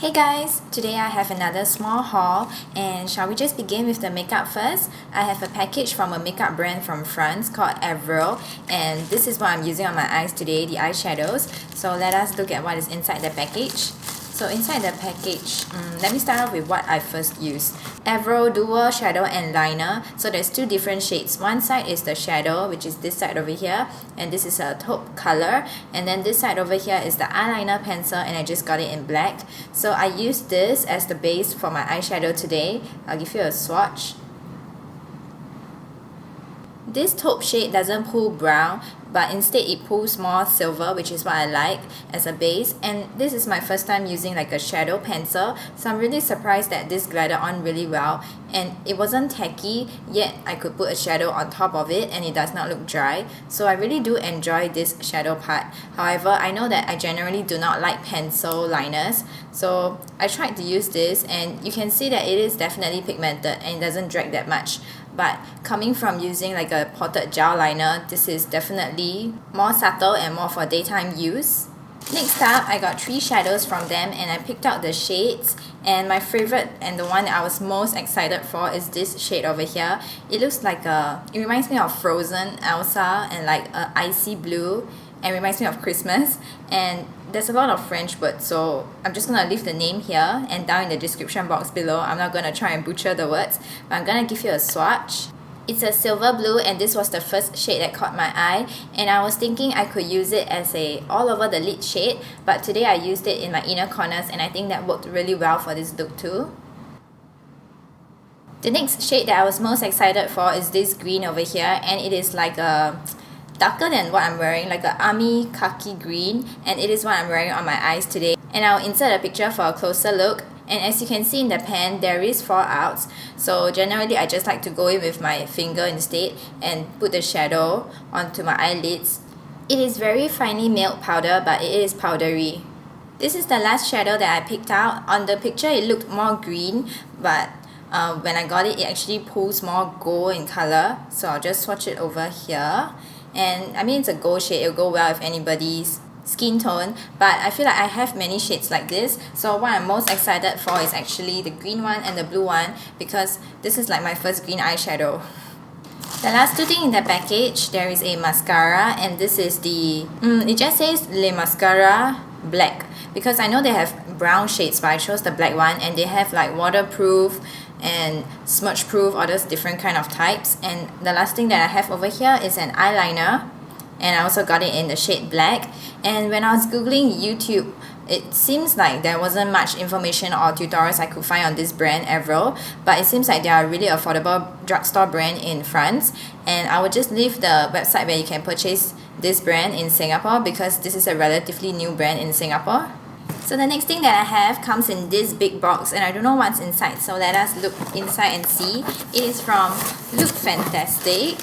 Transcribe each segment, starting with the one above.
Hey guys, today I have another small haul, and shall we just begin with the makeup first? I have a package from a makeup brand from France called Avril, and this is what I'm using on my eyes today, the eyeshadows. So let us look at what is inside the package. So inside the package, let me start off with what I first used. Avril Dual Shadow and Liner. So there's two different shades. One side is the shadow, which is this side over here, and this is a taupe color. And then this side over here is the eyeliner pencil, and I just got it in black. So I used this as the base for my eyeshadow today. I'll give you a swatch. This taupe shade doesn't pull brown, but instead it pulls more silver, which is what I like as a base. And this is my first time using like a shadow pencil, so I'm really surprised that this glided on really well, and it wasn't tacky, yet I could put a shadow on top of it and it does not look dry. So I really do enjoy this shadow part. However, I know that I generally do not like pencil liners, so I tried to use this, and you can see that it is definitely pigmented and it doesn't drag that much. But coming from using like a potted gel liner, this is definitely more subtle and more for daytime use. Next up, I got 3 shadows from them, and I picked out the shades. And my favorite and the one that I was most excited for is this shade over here. It looks like it reminds me of Frozen Elsa and like a icy blue, and reminds me of Christmas. And there's a lot of French words, so I'm just gonna leave the name here and down in the description box below. I'm not gonna try and butcher the words, but I'm gonna give you a swatch. It's a silver blue, and this was the first shade that caught my eye, and I was thinking I could use it as a all over the lid shade, but today I used it in my inner corners, and I think that worked really well for this look too. The next shade that I was most excited for is this green over here, and it is like a darker than what I'm wearing, like an army khaki green, and it is what I'm wearing on my eyes today. And I'll insert a picture for a closer look. And as you can see in the pan, there is fallouts, so generally I just like to go in with my finger instead and put the shadow onto my eyelids. It is very finely milled powder, but it is powdery. This is the last shadow that I picked out. On the picture it looked more green, but when I got it, it actually pulls more gold in color, so I'll just swatch it over here. And I mean, it's a gold shade, it'll go well with anybody's skin tone, but I feel like I have many shades like this, so what I'm most excited for is actually the green one and the blue one, because this is like my first green eyeshadow. The last two things in the package, there is a mascara, and this is the it just says Le Mascara Black, because I know they have brown shades, but I chose the black one, and they have like waterproof and smudge proof, all those different kind of types. And the last thing that I have over here is an eyeliner, and I also got it in the shade black. And when I was googling YouTube, it seems like there wasn't much information or tutorials I could find on this brand Avril, but it seems like they are a really affordable drugstore brand in France, and I will just leave the website where you can purchase this brand in Singapore, because this is a relatively new brand in Singapore. So the next thing that I have comes in this big box, and I don't know what's inside, so let us look inside and see. It is from Look Fantastic.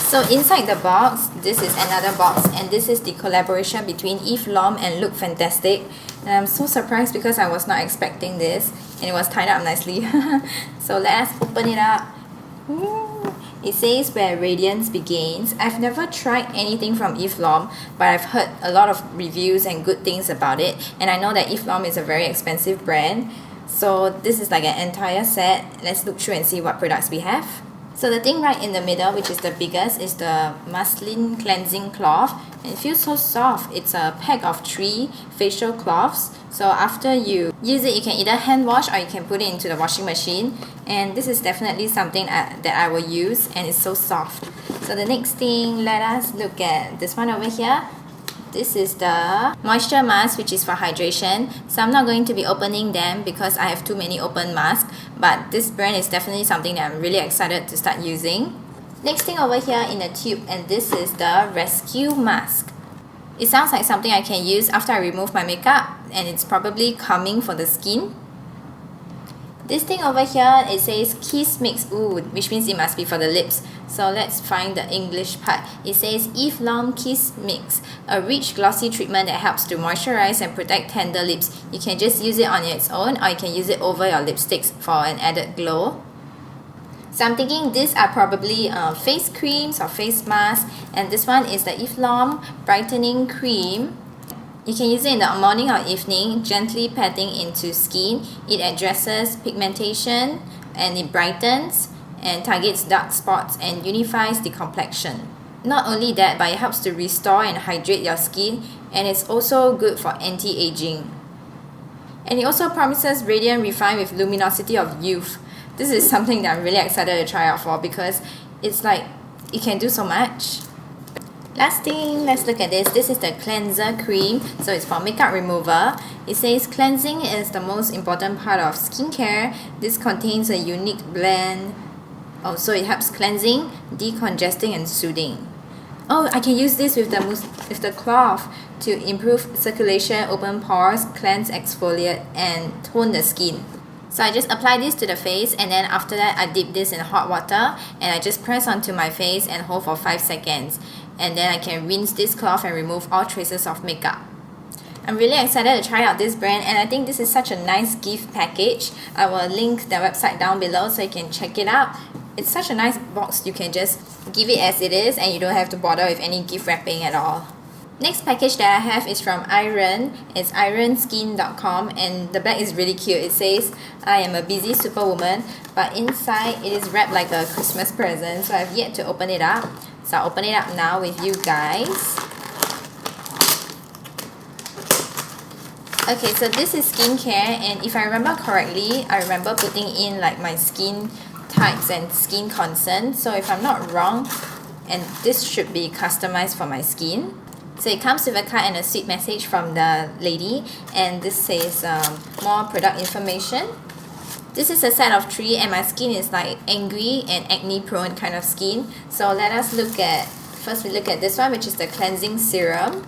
So inside the box, this is another box, and this is the collaboration between Eve Lom and Look Fantastic. And I'm so surprised because I was not expecting this, and it was tied up nicely. So let us open it up. It says Where Radiance Begins. I've never tried anything from Eve Lom, but I've heard a lot of reviews and good things about it, and I know that Eve Lom is a very expensive brand. So this is like an entire set. Let's look through and see what products we have. So the thing right in the middle, which is the biggest, is the Lom Cleansing Cloth, and it feels so soft. It's a pack of 3 facial cloths, so after you use it, you can either hand wash or you can put it into the washing machine, and this is definitely something that I will use, and it's so soft. So the next thing, let us look at this one over here. This is the Moisture Mask, which is for hydration. So I'm not going to be opening them because I have too many open masks, but this brand is definitely something that I'm really excited to start using. Next thing over here in the tube, and this is the Rescue Mask. It sounds like something I can use after I remove my makeup, and it's probably calming for the skin. This thing over here, it says Kiss Mix, which means it must be for the lips. So let's find the English part. It says Eve Lom Kiss Mix, a rich glossy treatment that helps to moisturize and protect tender lips. You can just use it on its own, or you can use it over your lipsticks for an added glow. So I'm thinking these are probably face creams or face masks, and this one is the Lom Brightening Cream. You can use it in the morning or evening, gently patting into skin. It addresses pigmentation and it brightens and targets dark spots and unifies the complexion. Not only that, but it helps to restore and hydrate your skin, and it's also good for anti-aging. And it also promises radiant refine with luminosity of youth. This is something that I'm really excited to try out for because it's like it can do so much. Last thing, let's look at this. This is the cleanser cream. So it's for makeup remover. It says cleansing is the most important part of skincare. This contains a unique blend. Oh, so it helps cleansing, decongesting and soothing. Oh, I can use this with the cloth to improve circulation, open pores, cleanse, exfoliate and tone the skin. So I just apply this to the face, and then after that I dip this in hot water and I just press onto my face and hold for 5 seconds. And then I can rinse this cloth and remove all traces of makeup. I'm really excited to try out this brand, and I think this is such a nice gift package. I will link their website down below so you can check it out. It's such a nice box, you can just give it as it is and you don't have to bother with any gift wrapping at all. Next package that I have is from Iren. It's irenskin.com and the bag is really cute. It says, I am a busy superwoman, but inside it is wrapped like a Christmas present, so I've yet to open it up. So I'll open it up now with you guys. Okay, so this is skincare, and if I remember correctly, I remember putting in like my skin types and skin concerns. So if I'm not wrong, and this should be customized for my skin. So it comes with a card and a sweet message from the lady, and this says more product information. This is a set of 3 and my skin is like angry and acne prone kind of skin. So let us look at, first we look at this one, which is the cleansing serum.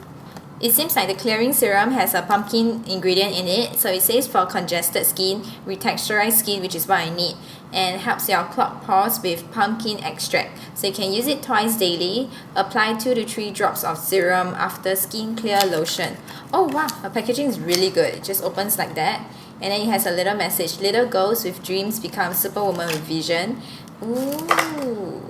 It seems like the clearing serum has a pumpkin ingredient in it. So it says for congested skin, retexturized skin, which is what I need, and helps your clogged pores with pumpkin extract. So you can use it twice daily. Apply 2 to 3 drops of serum after skin clear lotion. Oh wow, the packaging is really good. It just opens like that. And then it has a little message. Little girls with dreams become superwoman with vision. Ooh.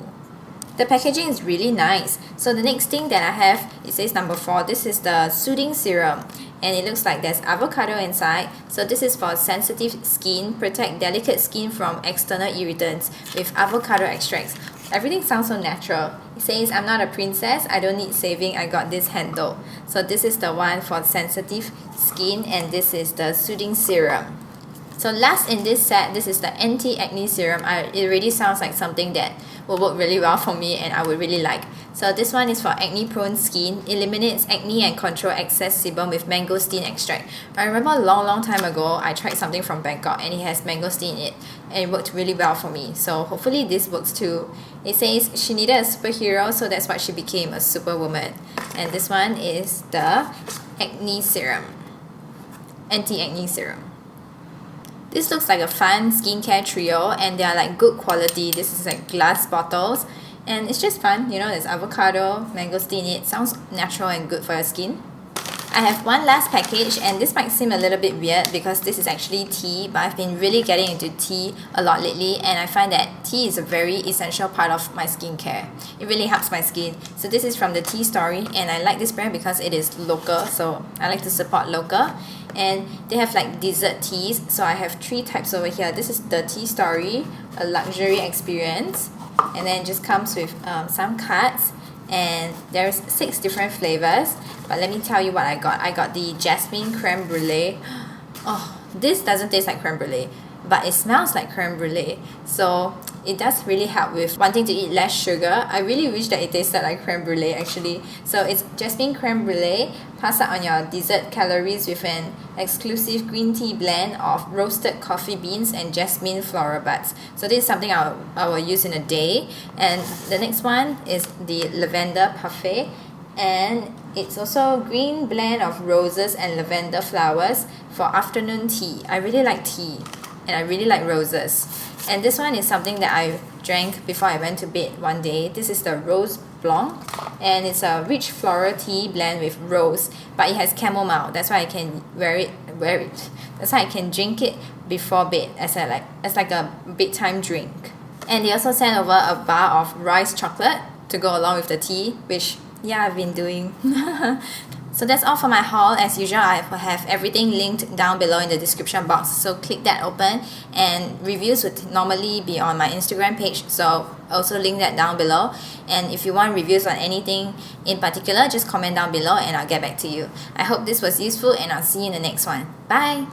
The packaging is really nice. So the next thing that I have, it says number 4. This is the soothing serum. And it looks like there's avocado inside. So this is for sensitive skin. Protect delicate skin from external irritants with avocado extracts. Everything sounds so natural. It says, I'm not a princess, I don't need saving, I got this handle. So this is the one for sensitive skin, and this is the soothing serum. So last in this set, this is the anti-acne serum. It really sounds like something that will work really well for me and I would really like. So this one is for acne prone skin. Eliminates acne and control excess sebum with mangosteen extract. I remember a long time ago I tried something from Bangkok and it has mangosteen in it and it worked really well for me. So hopefully this works too. It says she needed a superhero, so that's why she became a superwoman. And this one is the acne serum. Anti-acne serum. This looks like a fun skincare trio and they are like good quality. This is like glass bottles and it's just fun. You know, there's avocado, mangosteen in it. Sounds natural and good for your skin. I have one last package and this might seem a little bit weird because this is actually tea, but I've been really getting into tea a lot lately and I find that tea is a very essential part of my skincare. It really helps my skin. So this is from the Tea Story and I like this brand because it is local, so I like to support local. And they have like dessert teas, so I have 3 types over here. This is the Tea Story, a luxury experience, and then it just comes with some cards, and there's 6 different flavors. But let me tell you what I got. I got the Jasmine Creme Brûlée. Oh, this doesn't taste like creme brulee, but it smells like creme brulee. So it does really help with wanting to eat less sugar. I really wish that it tasted like creme brulee actually. So it's Jasmine Creme Brûlée. Pass out on your dessert calories with an exclusive green tea blend of roasted coffee beans and jasmine floral buds. So this is something I will use in a day. And the next one is the Lavender Parfait. And it's also green blend of roses and lavender flowers for afternoon tea. I really like tea and I really like roses. And this one is something that I drank before I went to bed one day. This is the Rose Blanc and it's a rich floral tea blend with rose, but it has chamomile. That's why I can wear it. That's why I can drink it before bed as like a bedtime drink. And they also sent over a bar of rice chocolate to go along with the tea, which yeah, I've been doing. So that's all for my haul. As usual, I have everything linked down below in the description box, so click that open, and reviews would normally be on my Instagram page, so also link that down below. And if you want reviews on anything in particular, just comment down below and I'll get back to you. I hope this was useful, and I'll see you in the next one. Bye!